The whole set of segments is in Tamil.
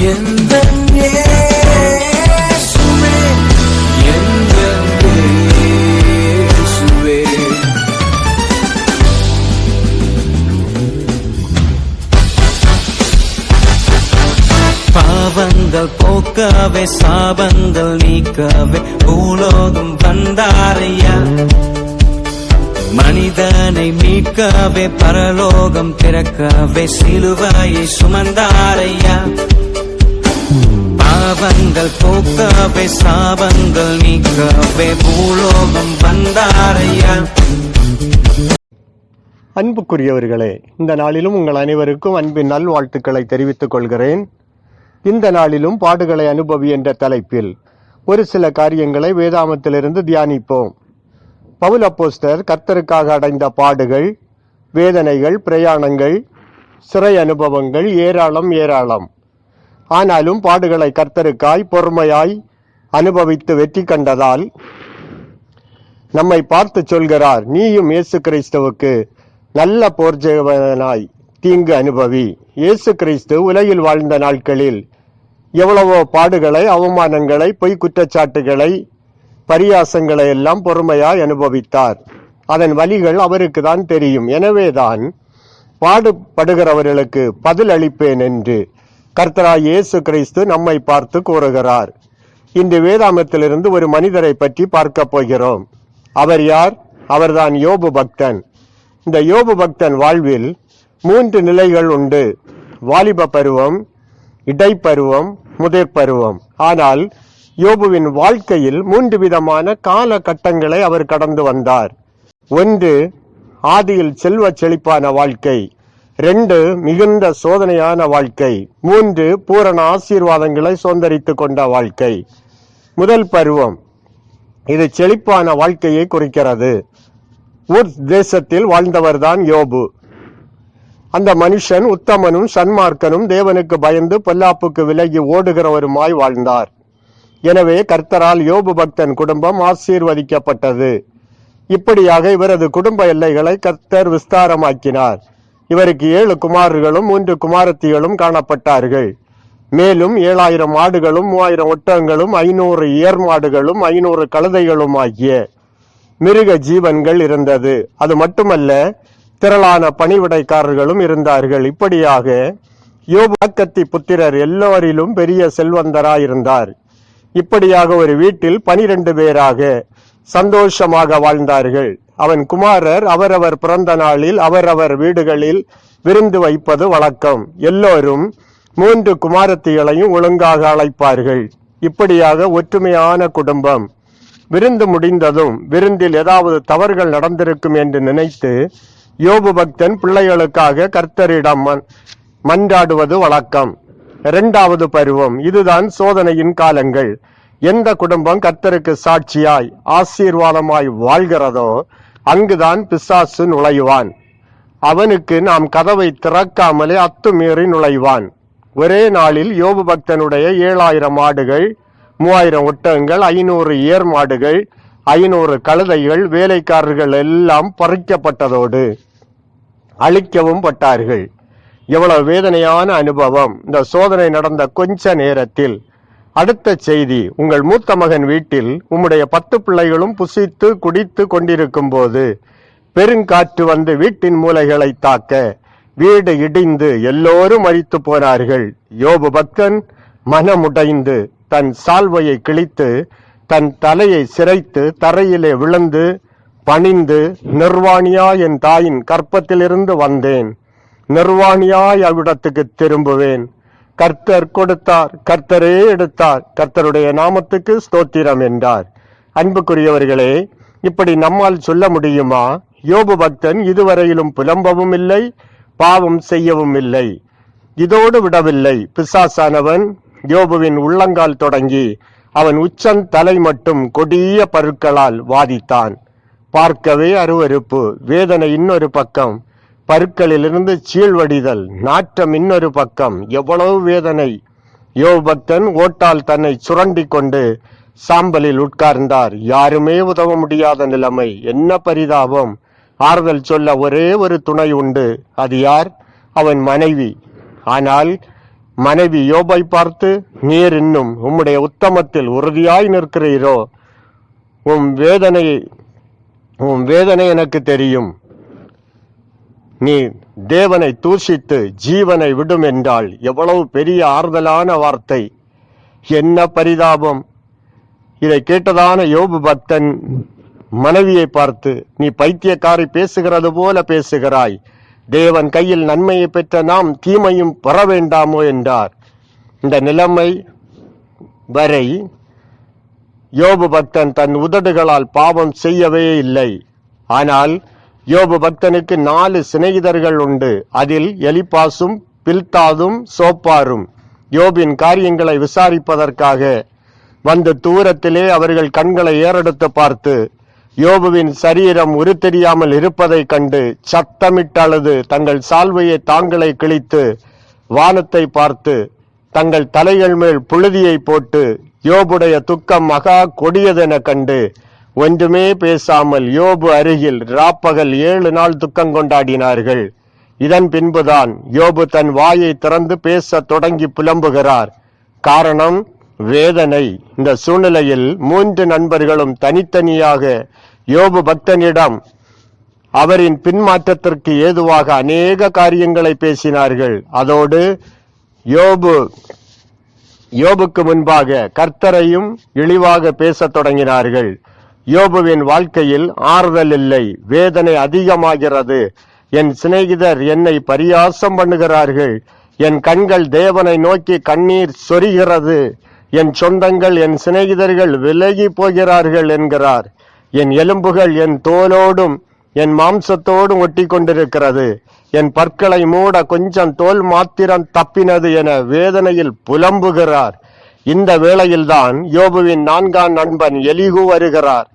எந்தன் இயேசுவே, எந்தன் இயேசுவே. பாவங்கள் போக்கவே சாபங்கள் நீக்கவே பூலோகம் வந்தாரையா. மனிதனை மீட்கவே பரலோகம் திறக்கவே சிலுவையை சுமந்தாரையா. பாவங்கள் போக்கவே சாபங்கள் நீக்கவே பூலோகம் வந்தாரையா. அன்புக்குரியவர்களே, இந்த நாளிலும் உங்கள் அனைவருக்கும் அன்பின் நல்வாழ்த்துக்களை தெரிவித்துக் கொள்கிறேன். இந்த நாளிலும் பாடுகளை அனுபவி என்ற தலைப்பில் ஒரு சில காரியங்களை வேதாமத்திலிருந்து தியானிப்போம். பவுல் அப்போஸ்தலர் கர்த்தருக்காக அடைந்த பாடுகள், வேதனைகள், பிரயாணங்கள், சிறை அனுபவங்கள் ஏராளம். ஆனாலும் பாடுகளை கர்த்தருக்காய் பொறுமையாய் அனுபவித்து வெற்றி கண்டதால் நம்மை பார்த்து சொல்கிறார், நீயும் இயேசு கிறிஸ்துவுக்கு நல்ல போர்ஜேவனாய் தீங்கு அனுபவி. இயேசு கிறிஸ்து உலகில் வாழ்ந்த நாட்களில் எவ்வளவோ பாடுகளை, அவமானங்களை, பொய் குற்றச்சாட்டுகளை, பரியாசங்களை எல்லாம் பொறுமையாய் அனுபவித்தார். அதன் வலிகள் அவருக்கு தான் தெரியும். எனவேதான் பாடுபடுகிறவர்களுக்கு பதில் அளிப்பேன் என்று கர்த்தராகிய இயேசு கிறிஸ்து நம்மை பார்த்து கூறுகிறார். இன்று வேதாமத்திலிருந்து ஒரு மனிதரை பற்றி பார்க்க போகிறோம். அவர் யார்? அவர்தான் யோபு பக்தன். இந்த யோபு பக்தன் வாழ்வில் 3 நிலைகள் உண்டு: வாலிப பருவம், இடைப்பருவம், முதிர்பருவம். ஆனால் யோபுவின் வாழ்க்கையில் 3 விதமான காலகட்டங்களை அவர் கடந்து வந்தார். 1, ஆதியில் செல்வ செழிப்பான வாழ்க்கை. 2, மிகுந்த சோதனையான வாழ்க்கை. 3, பூரண ஆசீர்வாதங்களை சுதந்தரித்துக் கொண்ட வாழ்க்கை. முதல் பருவம், இது செழிப்பான வாழ்க்கையை குறிக்கிறது. ஊர் தேசத்தில் வாழ்ந்தவர்தான் யோபு. அந்த மனுஷன் உத்தமனும் சன்மார்க்கனும், தேவனுக்கு பயந்து பொல்லாப்புக்கு விலகி ஓடுகிறவருமாய் வாழ்ந்தார். எனவே கர்த்தரால் யோபு பக்தன் குடும்பம் ஆசீர்வதிக்கப்பட்டது. இப்படியாக இவரது குடும்ப எல்லைகளை கர்த்தர் விஸ்தாரமாக்கினார். இவருக்கு 7 குமாரர்களும் 3 குமாரத்திகளும் காணப்பட்டார்கள். மேலும் 7000 ஆடுகளும் 3000 ஒட்டகங்களும் 500 ஏர் மாடுகளும் 500 கழுதைகளும் ஆகிய மிருக ஜீவன்கள் இருந்தது. அது மட்டுமல்ல, திரளான பணிவிடைக்காரர்களும் இருந்தார்கள். இப்படியாக யோபு ஆக்கத்தி புத்திரர் எல்லோரிலும் பெரிய செல்வந்தராயிருந்தார். இப்படியாக ஒரு வீட்டில் 12 பேராக சந்தோஷமாக வாழ்ந்தார்கள். அவன் குமாரர் அவரவர் பிறந்த நாளில் அவரவர் வீடுகளில் விருந்து வைப்பது வழக்கம். எல்லோரும் 3 குமாரத்திகளையும் ஒழுங்காக அழைப்பார்கள். இப்படியாக ஒற்றுமையான குடும்பம். விருந்து முடிந்ததும் விருந்தில் ஏதாவது தவறுகள் நடந்திருக்கும் என்று நினைத்து யோபு பக்தன் பிள்ளைகளுக்காக கர்த்தரிடம் மன்றாடுவது வழக்கம். 2வது பருவம், இதுதான் சோதனையின் காலங்கள். எந்த குடும்பம் கர்த்தருக்கு சாட்சியாய் ஆசீர்வாதமாய் வாழ்கிறதோ அங்குதான் பிசாசு நுழைவான். அவனுக்கு நாம் கதவை திறக்காமலே அத்துமீறி நுழைவான். ஒரே நாளில் யோபு பக்தனுடைய 7000 ஆடுகள், 3000 ஒட்டகங்கள், 500 ஏர் மாடுகள், 500 கழுதைகள், வேலைக்காரர்கள் எல்லாம் பறிக்கப்பட்டதோடு அழிக்கவும் பட்டார்கள். எவ்வளவு வேதனையான அனுபவம்! இந்த சோதனை நடந்த கொஞ்ச நேரத்தில் அடுத்த செய்தி, உங்கள் மூத்த மகன் வீட்டில் உம்முடைய 10 பிள்ளைகளும் புசித்து குடித்து கொண்டிருக்கும் போது பெருங்காற்று வந்து வீட்டின் மூலைகளை தாக்க வீடு இடிந்து எல்லோரும் மரித்து போனார்கள். யோபு பக்தன் மனமுடைந்து தன் சால்வையை கிழித்து தன் தலையை சிரைத்து தரையிலே விழுந்து பணிந்து, நிர்வாணியாய் என் தாயின் கற்பத்திலிருந்து வந்தேன், நிர்வாணியாய் அவ்விடத்துக்கு திரும்புவேன். கர்த்தர் கொடுத்தார், கர்த்தரே எடுத்தார், கர்த்தருடைய நாமத்துக்கு ஸ்தோத்திரம் என்றார். அன்புக்குரியவர்களே, இப்படி நம்மால் சொல்ல முடியுமா? யோபு பக்தன் இதுவரையிலும் புலம்பவும் இல்லை, பாவம் செய்யவும் இல்லை. இதோடு விடவில்லை. பிசாசானவன் யோபுவின் உள்ளங்கால் தொடங்கி அவன் உச்சந்தலை மட்டும் கொடிய பருக்களால் வாதித்தான். பார்க்கவே அருவருப்பு. வேதனை இன்னொரு பக்கம், பருக்களிலிருந்து சீழ்வடிதல், நாற்றம் இன்னொரு பக்கம். எவ்வளவு வேதனை! யோபு பக்தன் ஓட்டால் தன்னை சுரண்டி கொண்டு சாம்பலில் உட்கார்ந்தார். யாருமே உதவ முடியாத நிலைமை. என்ன பரிதாபம்! ஆறுதல் சொல்ல ஒரே ஒரு துணை உண்டு. அது யார்? அவன் மனைவி. ஆனால் மனைவி யோபை பார்த்து, நீர் இன்னும் உம்முடைய உத்தமத்தில் உறுதியாய் நிற்கிறீரோ? உம் வேதனை எனக்கு தெரியும். நீ தேவனை தூஷித்து ஜீவனை விடும் என்றால் எவ்வளவு பெரிய ஆறுதலான வார்த்தை! என்ன பரிதாபம்! இதை கேட்டதான யோபு பக்தன் மனைவியை பார்த்து, நீ பைத்தியக்காரி பேசுகிறது போல பேசுகிறாய். தேவன் கையில் நன்மையை பெற்ற நாம் தீமையும் பெற வேண்டாமோ என்றார். இந்த நிலைமை வரை யோபு பக்தன் தன் உதடுகளால் பாவம் செய்யவே இல்லை. ஆனால் யோபு பக்தனுக்கு 4 சிநேகிதர்கள் உண்டு. அதில் எலிப்பாசும் பில்தாதும் சோப்பாரும் யோபின் காரியங்களை விசாரிப்பதற்காக வந்து தூரத்திலே அவர்கள் கண்களை ஏறெடுத்து பார்த்து யோபுவின் சரீரம் உருத்தெரியாமல் இருப்பதை கண்டு சத்தமிட்டழுது தங்கள் சால்வையை தாங்களே கிழித்து வானத்தை பார்த்து தங்கள் தலைகள் மேல் புழுதியை போட்டு யோபுடைய துக்கம் மகா கொடியதென கண்டு ஒன்றுமே பேசாமல் யோபு அருகில் ராப்பகல் 7 நாள் துக்கம் கொண்டாடினார்கள். இதன் பின்புதான் யோபு தன் வாயை திறந்து பேச தொடங்கி புலம்புகிறார். காரணம் வேதனை. இந்த சூழ்நிலையில் 3 நண்பர்களும் தனித்தனியாக யோபு பக்தனிடம் அவரின் பின்மாற்றத்திற்கு ஏதுவாக அநேக காரியங்களை பேசினார்கள். அதோடு யோபுக்கு முன்பாக கர்த்தரையும் இழிவாக பேசத் தொடங்கினார்கள். யோபுவின் வாழ்க்கையில் ஆறுதல் இல்லை, வேதனை அதிகமாகிறது. என் சிநேகிதர் என்னை பரியாசம் பண்ணுகிறார்கள். என் கண்கள் தேவனை நோக்கி கண்ணீர் சொரிகிறது. என் சொந்தங்கள் என் சிநேகிதர்கள் விலகி போகிறார்கள் என்கிறார். என் எலும்புகள் என் தோலோடும் என் மாம்சத்தோடும் ஒட்டி கொண்டிருக்கிறது. என் பற்களை மூட கொஞ்சம் தோல் மாத்திரம் தப்பினது என வேதனையில் புலம்புகிறார். இந்த வேளையில்தான் யோபுவின் 4ஆம் நண்பன் எலிகு வருகிறார்.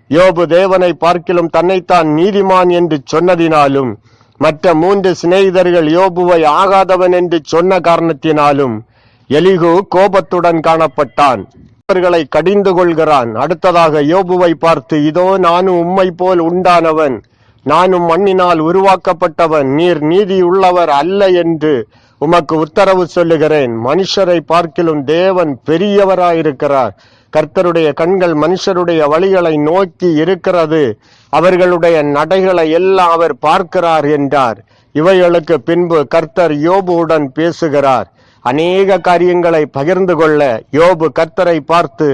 யோபு தேவனை பார்க்கிலும் தன்னைத்தான் நீதிமான் என்று சொன்னதினாலும் மற்ற 3 சிநேகிதர்கள் யோபுவை ஆகாதவன் என்று சொன்ன காரணத்தினாலும் எலிகு கோபத்துடன் காணப்பட்டான். அவர்களை கடிந்து கொள்கிறான். அடுத்ததாக யோபுவை பார்த்து, இதோ நானும் உம்மை போல் உண்டானவன், நானும் மண்ணினால் உருவாக்கப்பட்டவன், நீர் நீதி உள்ளவர் அல்ல என்று உமக்கு உத்தரவு சொல்லுகிறேன். மனுஷரை பார்க்கிலும் தேவன் பெரியவராயிருக்கிறார். கர்த்தருடைய கண்கள் மனுஷருடைய வழிகளை நோக்கி இருக்கிறது, அவர்களுடைய நடைகளை எல்லாம் அவர் பார்க்கிறார் என்றார். இவைகளுக்கு பின்பு கர்த்தர் யோபுவுடன் பேசுகிறார். அநேக காரியங்களை பகிர்ந்து கொள்ள யோபு கர்த்தரை பார்த்து,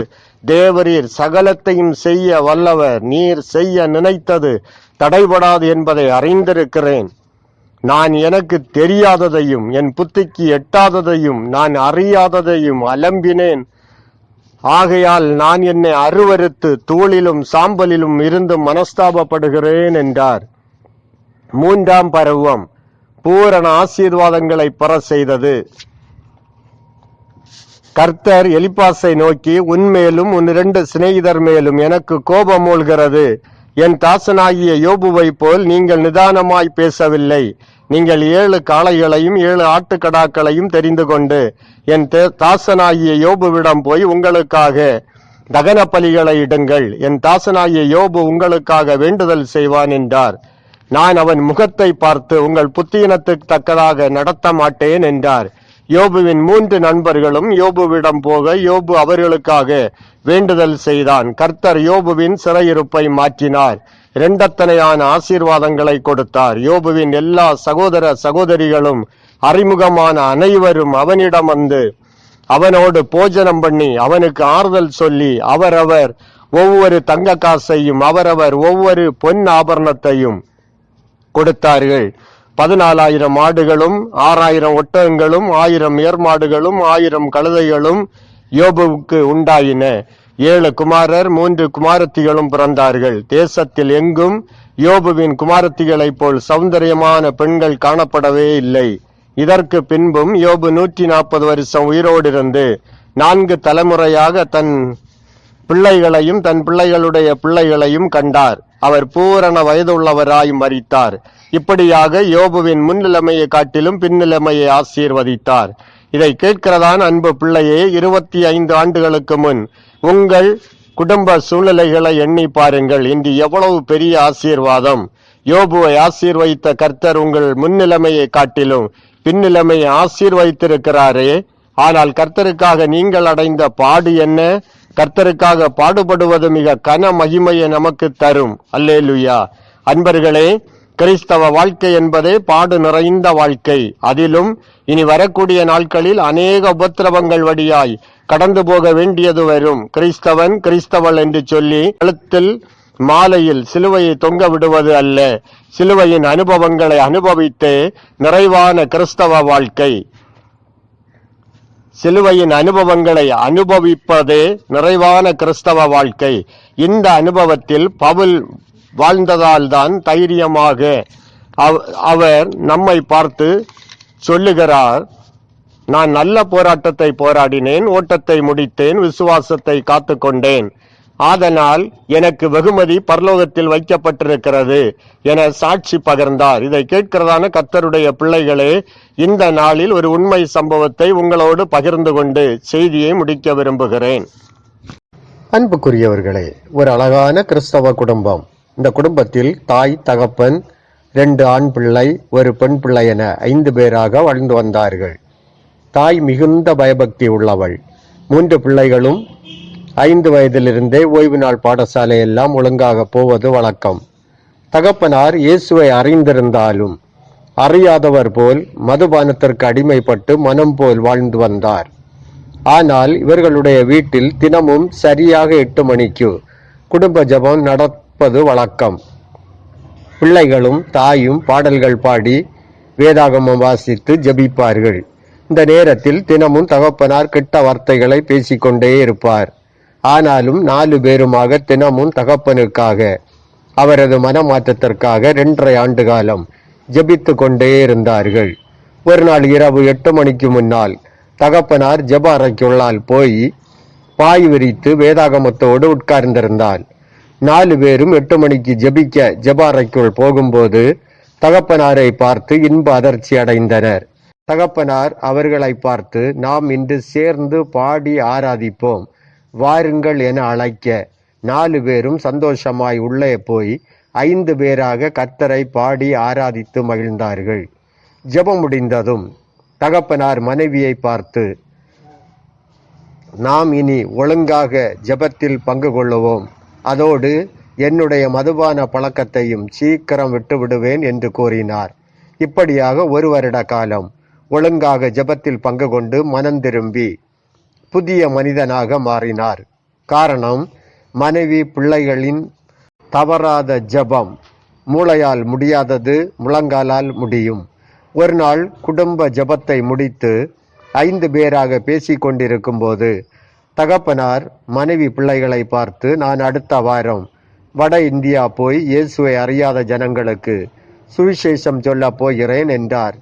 தேவரீர் சகலத்தையும் செய்ய வல்லவர், நீர் செய்ய நினைத்தது தடைபடாது என்பதை அறிந்திருக்கிறேன். நான் எனக்கு தெரியாததையும் என் புத்திக்கு எட்டாததையும் நான் அறியாததையும் அலம்பினேன். ஆகையால் நான் என்னை அருவருத்து தூளிலும் சாம்பலிலும் இருந்து மனஸ்தாபப்படுகிறேன் என்றார். 3ஆம் பருவம் பூரண ஆசீர்வாதங்களை பெற செய்தது. கர்த்தர் எலிப்பாசை நோக்கி, உன்மேலும் உன் 2 சிநேகிதர் மேலும் எனக்கு கோபம் மூழ்கிறது. என் தாசனாகிய யோபுவை போல் நீங்கள் நிதானமாய் பேசவில்லை. நீங்கள் 7 காளைகளையும் 7 ஆட்டுக்கடாக்களையும் தெரிந்து கொண்டு என் தாசனாகிய யோபுவிடம் போய் உங்களுக்காக தகன பலிகளை இடுங்கள். என் தாசனாகிய யோபு உங்களுக்காக வேண்டுதல் செய்வான் என்றார். நான் அவன் முகத்தை பார்த்து உங்கள் புத்தியினத்துக்கு தக்கதாக நடத்த மாட்டேன் என்றார். யோபுவின் 3 நண்பர்களும் யோபுவிடம் போக யோபு அவர்களுக்காக வேண்டுதல் செய்தான். கர்த்தர் யோபுவின் சிறையிருப்பை மாற்றினார். 2 ஆசீர்வாதங்களை கொடுத்தார். யோபுவின் எல்லா சகோதர சகோதரிகளும் அறிமுகமான அனைவரும் அவனிடம் வந்து அவனோடு போஜனம் பண்ணி அவனுக்கு ஆறுதல் சொல்லி அவரவர் ஒவ்வொரு தங்க காசையும் அவரவர் ஒவ்வொரு பொன் ஆபரணத்தையும் கொடுத்தார்கள். 14,000 ஆடுகளும் 6,000 ஒட்டகங்களும் 1000 ஏர்மாடுகளும் 1000 கழுதைகளும் யோபுவுக்கு உண்டாயின. 7 குமாரர் 3 குமாரத்திகளும் பிறந்தார்கள். தேசத்தில் எங்கும் யோபுவின் குமாரத்திகளைப் போல் சௌந்தரியமான பெண்கள் காணப்படவே இல்லை. இதற்கு பின்பும் யோபு 140 வருஷம் உயிரோடு இருந்து 4 தலைமுறையாக தன் பிள்ளைகளையும் தன் பிள்ளைகளுடைய பிள்ளைகளையும் கண்டார். அவர் பூரண வயதுள்ளவராய் மரித்தார். இப்படியாக யோபுவின் முன்னிலைமையை காட்டிலும் பின்னிலைமையை ஆசீர்வதித்தார். இதை கேட்கிறதான அன்பு பிள்ளையே, 25 ஆண்டுகளுக்கு முன் உங்கள் குடும்ப சூழ்நிலைகளை எண்ணி பாருங்கள். இன்று எவ்வளவு பெரிய ஆசீர்வாதம்! யோபுவை ஆசீர்வதித்த கர்த்தர் உங்கள் முன்னிலைமையை காட்டிலும் பின்னிலைமையை ஆசீர்வதித்திருக்கிறாரே. ஆனால் கர்த்தருக்காக நீங்கள் அடைந்த பாடு என்ன? கர்த்தருக்காக பாடுபடுவது மிக கன மகிமையை நமக்கு தரும். அல்லேலூயா. அன்பர்களே, கிறிஸ்தவ வாழ்க்கை என்பதே பாடு நிறைந்த வாழ்க்கை. அதிலும் இனி வரக்கூடிய நாட்களில் அநேக உபத்திரவங்கள் வழியாய் கடந்து போக வேண்டியது வரும். கிறிஸ்தவன் கிறிஸ்தவள் என்று சொல்லி கழுத்தில் மாலையில் சிலுவையை தொங்க விடுவது அல்ல, சிலுவையின் அனுபவங்களை அனுபவித்தே நிறைவான கிறிஸ்தவ வாழ்க்கை. சிலுவையின் அனுபவங்களை அனுபவிப்பதே நிறைவான கிறிஸ்தவ வாழ்க்கை. இந்த அனுபவத்தில் பவுல் வாழ்ந்ததால் தான் தைரியமாக அவர் நம்மை பார்த்து சொல்லுகிறார், நான் நல்ல போராட்டத்தை போராடினேன், ஓட்டத்தை முடித்தேன், விசுவாசத்தை காத்து கொண்டேன், ஆதலால் எனக்கு வெகுமதி பரலோகத்தில் வைக்கப்பட்டிருக்கிறது என சாட்சி பகர்ந்தார். இதை கேட்கிறதான கர்த்தருடைய பிள்ளைகளே, இந்த நாளில் ஒரு உண்மை சம்பவத்தை உங்களோடு பகிர்ந்து கொண்டு செய்தியை முடிக்க விரும்புகிறேன். அன்புக்குரியவர்களே, ஒரு அழகான கிறிஸ்தவ குடும்பம். இந்த குடும்பத்தில் தாய், தகப்பன், 2 ஆண் பிள்ளை, ஒரு பெண் பிள்ளை என 5 பேராக வாழ்ந்து வந்தார்கள். தாய் மிகுந்த பயபக்தி உள்ளவள். 3 பிள்ளைகளும் 5 வயதிலிருந்தே ஓய்வு நாள் பாடசாலை எல்லாம் ஒழுங்காக போவது வழக்கம். தகப்பனார் இயேசுவை அறிந்திருந்தாலும் அறியாதவர் போல் மதுபானத்திற்கு அடிமைப்பட்டு மனம் போல் வாழ்ந்து வந்தார். ஆனால் இவர்களுடைய வீட்டில் தினமும் சரியாக 8 மணிக்கு குடும்ப ஜெபம் நடப்பது வழக்கம். பிள்ளைகளும் தாயும் பாடல்கள் பாடி வேதாகமம் வாசித்து ஜெபிப்பார்கள். இந்த நேரத்தில் தினமும் தகப்பனார் கெட்ட வார்த்தைகளை பேசிக்கொண்டே இருப்பார். ஆனாலும் 4 பேருமாக தினமும் தகப்பனுக்காக, அவரது மனமாற்றத்திற்காக 2.5 ஆண்டு காலம் ஜெபித்து கொண்டே இருந்தார்கள். ஒரு நாள் இரவு 8 மணிக்கு முன்னால் தகப்பனார் ஜெப அறைக்குள்ளால் போய் பாய் விரித்து வேதாகமத்தோடு உட்கார்ந்திருந்தார். 4 பேரும் 8 மணிக்கு ஜெபிக்க ஜெப அறைக்குள் போகும்போது தகப்பனாரை பார்த்து இன்ப அதிர்ச்சி அடைந்தனர். தகப்பனார் அவர்களை பார்த்து, நாம் இன்று சேர்ந்து பாடி ஆராதிப்போம், வாருங்கள் என அழைக்க 4 பேரும் சந்தோஷமாய் உள்ளே போய் 5 பேராக கர்த்தரை பாடி ஆராதித்து மகிழ்ந்தார்கள். ஜெபம் முடிந்ததும் தகப்பனார் மனைவியை பார்த்து, நாம் இனி ஒழுங்காக ஜெபத்தில் பங்கு கொள்ளுவோம், அதோடு என்னுடைய மதுபான பழக்கத்தையும் சீக்கிரம் விட்டு விடுவேன் என்று கூறினார். இப்படியாக 1 வருட காலம் ஒழுங்காக ஜெபத்தில் பங்கு கொண்டு மனம் திரும்பி புதிய மனிதனாக மாறினார். காரணம், மனைவி பிள்ளைகளின் தவறாத ஜெபம். மூளையால் முடியாதது முழங்காலால் முடியும். ஒரு நாள் குடும்ப ஜெபத்தை முடித்து 5 பேராக பேசிக் கொண்டிருக்கும் போது தகப்பனார் மனைவி பிள்ளைகளை பார்த்து, நான் அடுத்த வாரம் வட இந்தியா போய் இயேசுவை அறியாத ஜனங்களுக்கு சுவிசேஷம் சொல்ல போகிறேன் என்றார்.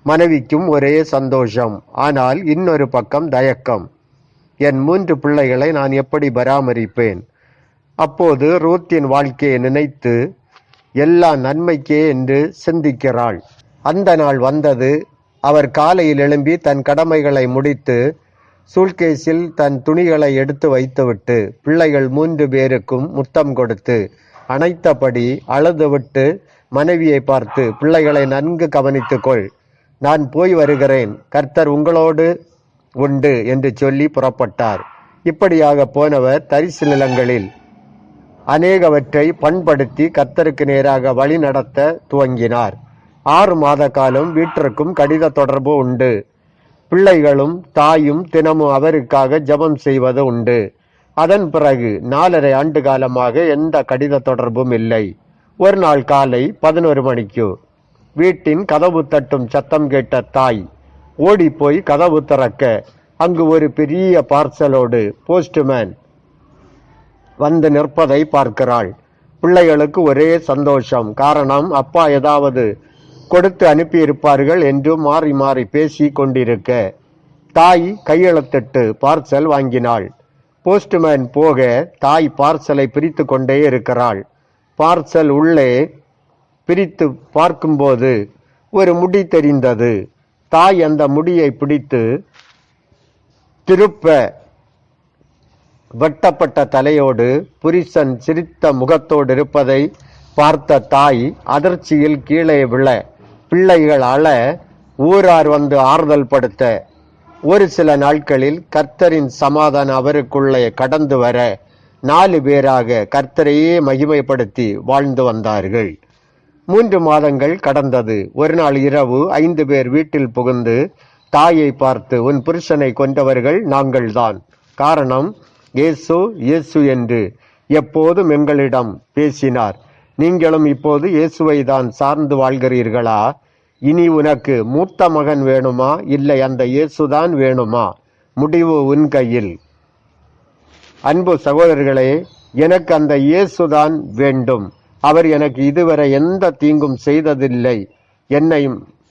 மனைவிக்கும் ஒரே சந்தோஷம். ஆனால் இன்னொரு பக்கம் தயக்கம். என் 3 பிள்ளைகளை நான் எப்படி பராமரிப்பேன்? அப்போது ரூத்தின் வாழ்க்கையை நினைத்து எல்லா நன்மைக்கே என்று சிந்திக்கிறாள். அந்த நாள் வந்தது. அவர் காலையில் எழும்பி தன் கடமைகளை முடித்து சூல்கேஸில் தன் துணிகளை எடுத்து வைத்துவிட்டு பிள்ளைகள் 3 பேருக்கும் முத்தம் கொடுத்து அணைத்தபடி அழுதுவிட்டு மனைவியை பார்த்து, பிள்ளைகளை நன்கு கவனித்துக்கொள், நான் போய் வருகிறேன், கர்த்தர் உங்களோடு உண்டு என்று சொல்லி புறப்பட்டார். இப்படியாக போனவர் தரிசு நிலங்களில் அநேகவற்றை பண்படுத்தி கர்த்தருக்கு நேராக வழி நடத்த துவங்கினார். 6 மாத காலம் வீட்டிற்கும் கடித தொடர்பு உண்டு. பிள்ளைகளும் தாயும் தினமும் அவருக்காக ஜெபம் செய்வது உண்டு. அதன் பிறகு 4.5 ஆண்டு காலமாக எந்த கடித தொடர்பும் இல்லை. ஒரு நாள் காலை 11 மணிக்கு வீட்டின் கதவு தட்டும் சத்தம் கேட்ட தாய் ஓடி போய் கதவு திறக்க அங்கு ஒரு பெரிய பார்சலோடு போஸ்ட்மேன் வந்து நிற்பதை பார்க்கிறாள். பிள்ளைகளுக்கு ஒரே சந்தோஷம். காரணம், அப்பா ஏதாவது கொடுத்து அனுப்பியிருப்பார்கள் என்று மாறி மாறி பேசி கொண்டிருக்க தாய் கையெழுத்திட்டு பார்சல் வாங்கினாள். போஸ்ட்மேன் போக தாய் பார்சலை பிரித்து கொண்டே இருக்கிறாள். பார்சல் உள்ளே பிரித்து பார்க்கும்போது ஒரு முடி தெரிந்தது. தாய் அந்த முடியை பிடித்து திருப்ப வெட்டப்பட்ட தலையோடு புருஷன் சிரித்த முகத்தோடு இருப்பதை பார்த்த தாய் அதிர்ச்சியில் கீழே விழ, பிள்ளைகள் அழ, ஊரார் வந்து ஆறுதல் படுத்த ஒரு சில நாட்களில் கர்த்தரின் சமாதானம் அவருக்குள்ளே கடந்து வர 4 பேராக கர்த்தரையே மகிமைப்படுத்தி வாழ்ந்து வந்தார்கள். 3 மாதங்கள் கடந்தது. ஒரு நாள் இரவு 5 பேர் வீட்டில் புகுந்து தாயை பார்த்து, உன் புருஷனை கொன்றவர்கள் நாங்கள்தான். காரணம், இயேசு இயேசு என்று எப்போதும் எங்களிடம் பேசினார். நீங்களும் இப்போது இயேசுவை தான் சார்ந்து வாழ்கிறீர்களா? இனி உனக்கு மூத்த மகன் வேணுமா, இல்லை அந்த இயேசுதான் வேணுமா? முடிவு உன் கையில். அன்பு சகோதரர்களே, எனக்கு அந்த இயேசுதான் வேண்டும். அவர் எனக்கு இதுவரை எந்த தீங்கும் செய்ததில்லை, என்னை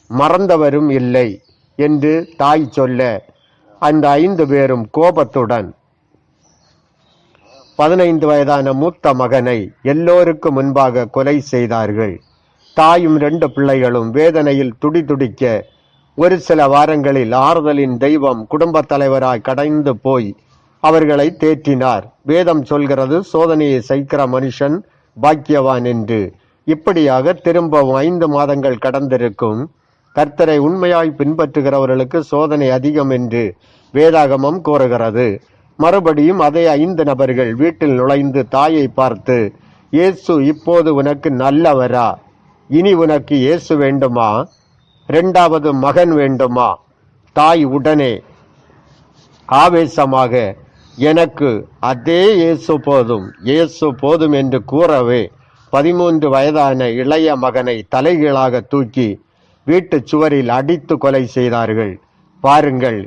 மறந்தவரும் இல்லை என்று தாய் சொல்ல, அந்த 5 பேரும் கோபத்துடன் 15 வயதான மூத்த மகனை எல்லோருக்கும் முன்பாக கொலை செய்தார்கள். தாயும் 2 பிள்ளைகளும் வேதனையில் துடிதுடிக்க, ஒரு சில வாரங்களில் ஆறுதலின் தெய்வம் குடும்ப தலைவராய் கடந்து போய் அவர்களை தேற்றினார். வேதம் சொல்கிறது, சோதனையை சகிக்கிற மனுஷன் பாக்கியவான் என்று. இப்படியாக திரும்பவும் 5 மாதங்கள் கடந்திருக்கும். கர்த்தரை உண்மையாய் பின்பற்றுகிறவர்களுக்கு சோதனை அதிகம் என்று வேதாகமம் கூறுகிறது. மறுபடியும் அதே 5 நபர்கள் வீட்டில் நுழைந்து தாயை பார்த்து, இயேசு இப்போது உனக்கு நல்லவரா? இனி உனக்கு இயேசு வேண்டுமா? 2வது மகன் வேண்டுமா? தாய் உடனே ஆவேசமாக, எனக்கு அதே இயேசு போதும், இயேசு போதும் என்று கூறவே 13 வயதான இளைய மகனை தலைகீழாக தூக்கி வீட்டு சுவரில் அடித்து கொலை செய்தார்கள். பாருங்கள்,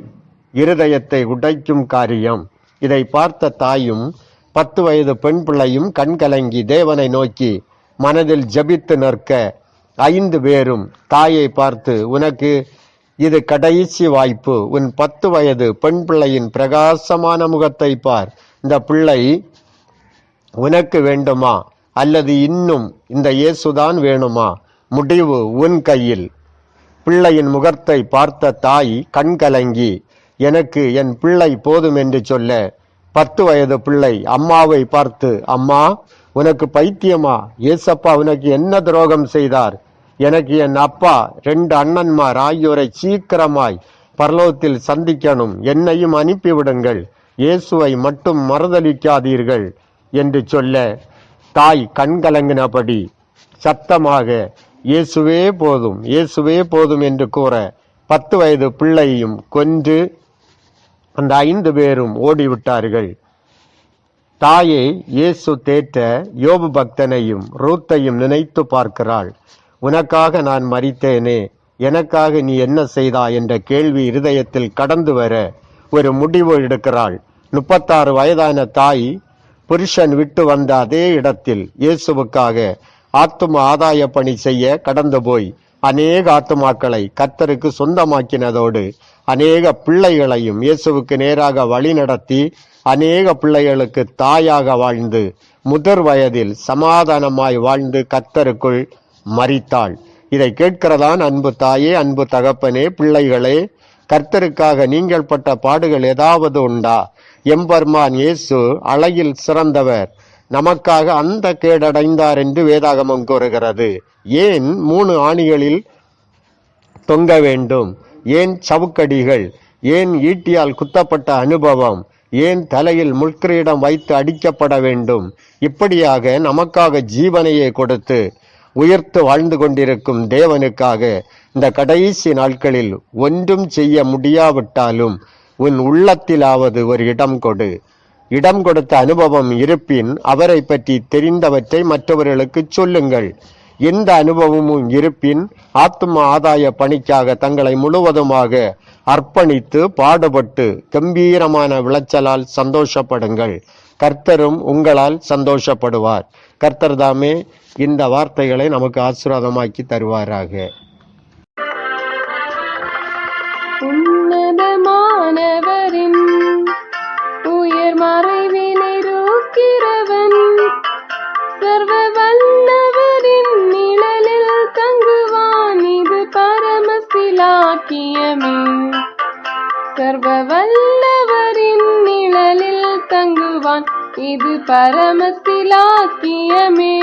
இருதயத்தை உடைக்கும் காரியம். இதை பார்த்த தாயும் 10 வயது பெண் பிள்ளையும் கண்கலங்கி தேவனை நோக்கி மனதில் ஜபித்து நிற்க, 5 பேரும் தாயை பார்த்து, உனக்கு இது கடைசி வாய்ப்பு. உன் 10 வயது பெண் பிள்ளையின் பிரகாசமான முகத்தை பார். இந்த பிள்ளை உனக்கு வேண்டுமா, அல்லது இன்னும் இந்த இயேசுதான் வேணுமா? முடிவு உன் கையில். பிள்ளையின் முகத்தை பார்த்த தாய் கண்கலங்கி, எனக்கு என் பிள்ளை போதும் என்று சொல்ல, 10 வயது பிள்ளை அம்மாவை பார்த்து, அம்மா உனக்கு பைத்தியமா? ஏசப்பா உனக்கு என்ன துரோகம் செய்தார்? எனக்கு என் அப்பா 2 அண்ணன்மார் ஆகியோரை சீக்கிரமாய் பரலோகத்தில் சந்திக்கணும், என்னையும் அனுப்பிவிடுங்கள், இயேசுவை மட்டும் மறுதலிக்காதீர்கள் என்று சொல்ல, தாய் கண்கலங்கினபடி சத்தமாக, இயேசுவே போதும், இயேசுவே போதும் என்று கூற 10 வயது பிள்ளையும் கொன்று அந்த 5 பேரும் ஓடிவிட்டார்கள். தாயை இயேசு தேற்ற யோபு பக்தனையும் ரூத்தையும் நினைத்து பார்க்கிறாள். உனக்காக நான் மரித்தேனே, எனக்காக நீ என்ன செய்தாய் என்ற கேள்வி இருதயத்தில் கடந்து வர ஒரு முடிவு எடுக்கிறாள். 36 வயதான தாய் புருஷன் விட்டு வந்த அதே இடத்தில் இயேசுவுக்காக ஆத்தும ஆதாய பணி செய்ய கடந்து போய் அநேக ஆத்துமாக்களை கர்த்தருக்கு சொந்தமாக்கினதோடு அநேக பிள்ளைகளையும் இயேசுவுக்கு நேராக வழி நடத்தி அநேக பிள்ளைகளுக்கு தாயாக வாழ்ந்து முதிர் வயதில் சமாதானமாய் வாழ்ந்து கர்த்தருக்குள் மரித்தாள். இதை கேட்கிறதான் அன்பு தாயே, அன்பு தகப்பனே, பிள்ளைகளே, கர்த்தருக்காக நீங்கள் பட்ட பாடுகள் ஏதாவது உண்டா? எம்பெருமான் இயேசு அழகில் சிறந்தவர், நமக்காக அந்த கேடடைந்தார் என்று வேதாகமம் கூறுகிறது. ஏன் 3 ஆணிகளில் தொங்க வேண்டும்? ஏன் சவுக்கடிகள்? ஏன் ஈட்டியால் குத்தப்பட்ட அனுபவம்? ஏன் தலையில் முள்கிரீடம் வைத்து அடிக்கப்பட வேண்டும்? இப்படியாக நமக்காக ஜீவனையே கொடுத்து உயர்த்து வாழ்ந்து கொண்டிருக்கும் தேவனுக்காக இந்த கடைசி நாட்களில் ஒன்றும் செய்ய முடியாவிட்டாலும் உன் உள்ளத்திலாவது ஒரு இடம் கொடு. இடம் கொடுத்த அனுபவம் இருப்பின் அவரை பற்றி தெரிந்தவற்றை மற்றவர்களுக்கு சொல்லுங்கள். எந்த அனுபவமும் இருப்பின் ஆத்தும ஆதாய பணிக்காக தங்களை முழுவதுமாக அர்ப்பணித்து பாடுபட்டு கம்பீரமான விளைச்சலால் சந்தோஷப்படுங்கள். கர்த்தரும் உங்களால் சந்தோஷப்படுவார். கர்த்தர் தாமே இந்த வார்த்தைகளை நமக்கு ஆசீர்வாதமாக்கி தருவாராக. உன்னதமானவரின் உயர் மறைவினை ருக்கிறவன் சர்வ வல்லவரின் நிழலில் தங்குவான், இது பரமசிலாக்கியமே. சர்வ வல்லவரின் நிழலில் தங்குவான், இது பரமசிலாக்கியமே.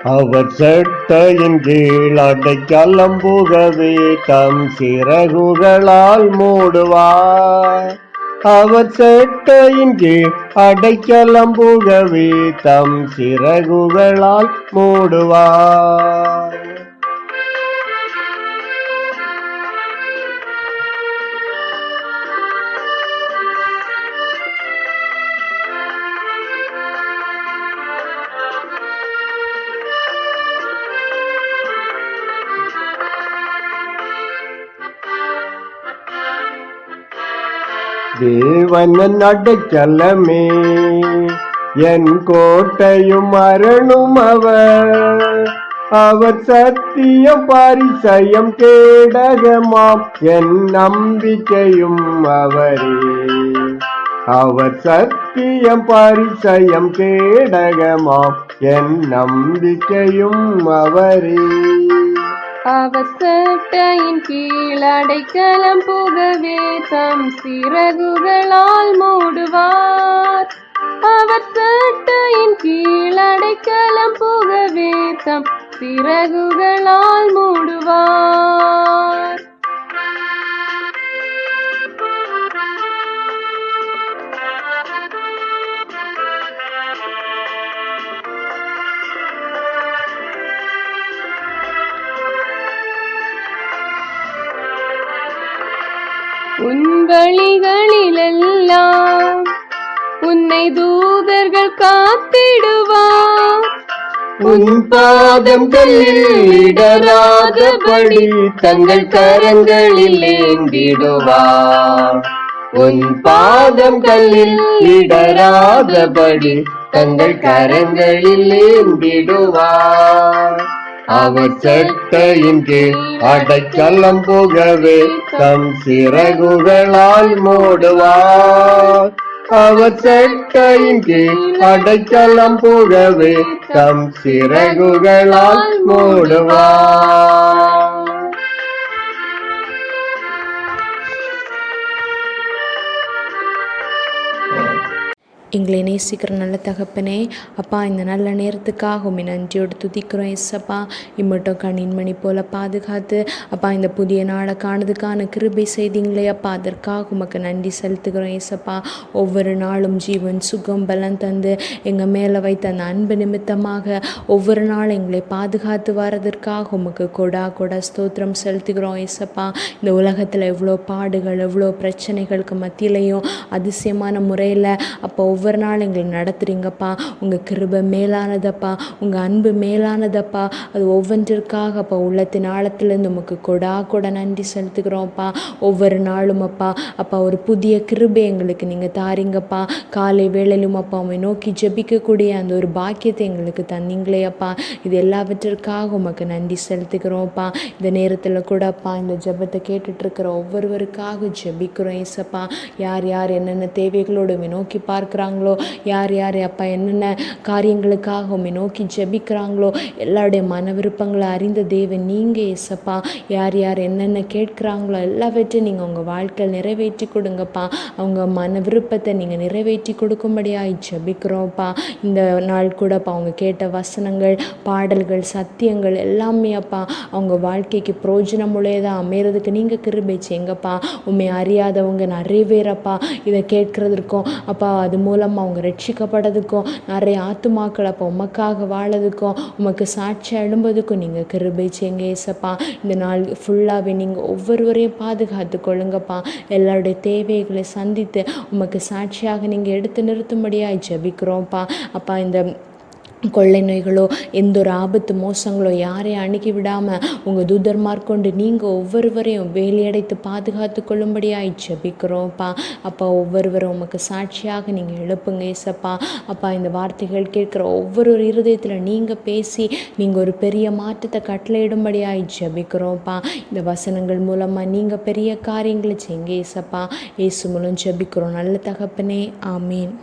அவர் சட்டையின் கீழ் அடைக்கலம் புகவே தம் சிறகுகளால் மூடுவார். அவர் சட்டையின் கீழ் அடைக்கலம் புகவே தம் சிறகுகளால் மூடுவார். தேவன் அடைக்கலமே என் கோட்டையும் அரணும் அவர். அவர் சத்தியம் பரிசயம் கேடகமாம் என் நம்பிக்கையும் அவரே. அவர் சத்தியம் பரிசயம் கேடகமாம் என் நம்பிக்கையும் அவரே. அவர் சட்டையின் கீழ் அடைக்கலம் புகவே தம் சிறகுகளால் மூடுவார். அவர் சட்டையின் கீழ் அடைக்கலம் புகவே தம் சிறகுகளால் மூடுவார். உன் வழிகளிலெல்லாம் உன்னை தூதர்கள் காத்திடுவார். உன் பாதம் கல்லில் இடராதபடி தங்கள் கரங்களில் ஏந்திடுவார். உன் பாதம் கல்லில் இடராதபடி தங்கள் கரங்களில் ஏந்திடுவார். அவர் சட்டையின் கீழ் அடைக்கலம் புகவே தம் சிறகுகளால் மூடுவார். அவர் சட்டையின் கீழ் அடைக்கலம் புகவே தம் சிறகுகளால் மூடுவார். எங்களை நேசிக்கிற நல்ல தகப்பனே, அப்பா இந்த நல்ல நேரத்துக்காக உம்மை நன்றியோடு துதிக்கிறோம். ஏசப்பா, இம்மட்டும் கண்ணின் மணி போல பாதுகாத்து அப்பா இந்த புதிய நாளை காணதுக்கான கிருபை செய்தீங்களே அப்பா, அதற்காக உமக்கு நன்றி செலுத்துகிறோம். ஏசப்பா, ஒவ்வொரு நாளும் ஜீவன் சுகம் பலன் தந்து எங்கள் மேலே வைத்த அந்த அன்பு நிமித்தமாக ஒவ்வொரு நாளும் எங்களை பாதுகாத்து வர்றதற்காக உமக்கு கொடா ஸ்தோத்திரம் செலுத்துகிறோம். ஏசப்பா, இந்த உலகத்தில் எவ்வளோ பாடுகள் எவ்வளோ பிரச்சனைகளுக்கு மத்தியிலையும் அதிசயமான முறையில் அப்போ ஒவ்வொரு நாள் எங்களை நடத்துகிறீங்கப்பா. உங்கள் கிருபை மேலானதப்பா, உங்கள் அன்பு மேலானதப்பா. அது ஒவ்வொன்றிற்காக அப்பா உள்ளத்தின் ஆழத்திலேருந்து உமக்கு கொடா நன்றி செலுத்துகிறோம்ப்பா. ஒவ்வொரு நாளும் அப்பா ஒரு புதிய கிருபை எங்களுக்கு நீங்கள் தாரீங்கப்பா. காலை வேளையிலும் அப்பா உம்மை நோக்கி ஜெபிக்கக்கூடிய அந்த ஒரு பாக்கியத்தை எங்களுக்கு தந்தீங்களே அப்பா. இது எல்லாவற்றிற்காக உமக்கு நன்றி செலுத்துகிறோம்ப்பா. இந்த நேரத்தில் கூட அப்பா இந்த ஜெபத்தை கேட்டுட்ருக்கிற ஒவ்வொருவருக்காக ஜெபிக்கிறோம். ஏசப்பா, யார் யார் என்னென்ன தேவைகளோடு உம்மை நோக்கி பார்க்குறாங்களோ, யார் யார் அப்பா என்னென்ன காரியங்களுக்காக உம்மை நோக்கி ஜெபிக்கிறாங்களோ, எல்லாருடைய மன விருப்பங்களை அறிந்த தேவன் நீங்கள் ஏசப்பா. யார் யார் என்னென்ன கேட்குறாங்களோ எல்லாவற்றையும் நீங்கள் உங்கள் வாழ்க்கையில் நிறைவேற்றி கொடுங்கப்பா. அவங்க மன விருப்பத்தை நீங்கள் நிறைவேற்றி கொடுக்கும்படியாக ஜெபிக்கிறோம்ப்பா. இந்த நாள் கூடப்பா அவங்க கேட்ட வசனங்கள், பாடல்கள், சத்தியங்கள் எல்லாமே அப்பா அவங்க வாழ்க்கைக்கு பிரயோஜனமுள்ளதாக அமைகிறதுக்கு நீங்கள் கிருபை செய்யுங்கப்பா. உம்மை அறியாதவங்க நிறைய பேரப்பா இதை கேட்குறதுக்கும் அப்பா அது மூலமாக அவங்க ரட்சிக்கப்படுறதுக்கும் நிறைய ஆத்துமாக்கள் அப்போ உமக்காக வாழறதுக்கும் உமக்கு சாட்சியாக எழும்பதுக்கும் நீங்கள் கிருபை செய்யுங்க ஏசப்பா. இந்த நாள் ஃபுல்லாகவே நீங்கள் ஒவ்வொருவரையும் பாதுகாத்து கொள்ளுங்கப்பா. எல்லாருடைய தேவைகளை சந்தித்து உமக்கு சாட்சியாக நீங்கள் எடுத்து நிறுத்தும்படியாக ஜெபிக்கிறோம்ப்பா. அப்பா, இந்த கொள்ளை நோய்களோ எந்த ஒரு ஆபத்து மோசங்களோ யாரையும் அணுகி விடாமல் உங்கள் தூதர்மார்கொண்டு நீங்கள் ஒவ்வொருவரையும் வேலையடைத்து பாதுகாத்து கொள்ளும்படியாக ஜெபிக்கிறோம்ப்பா. அப்பா, ஒவ்வொருவரும் உமக்கு சாட்சியாக நீங்கள் எழுப்புங்க ஏசப்பா. அப்பா, இந்த வார்த்தைகள் கேட்குற ஒவ்வொரு இருதயத்தில் நீங்கள் பேசி நீங்கள் ஒரு பெரிய மாற்றத்தை கட்டளையிடும்படியாக ஜெபிக்கிறோம்ப்பா. இந்த வசனங்கள் மூலமாக நீங்கள் பெரிய காரியங்களை செய்யுங்க ஏசப்பா. இயேசு மூலம் ஜெபிக்கிறோம் நல்ல தகப்பனே, ஆமீன்.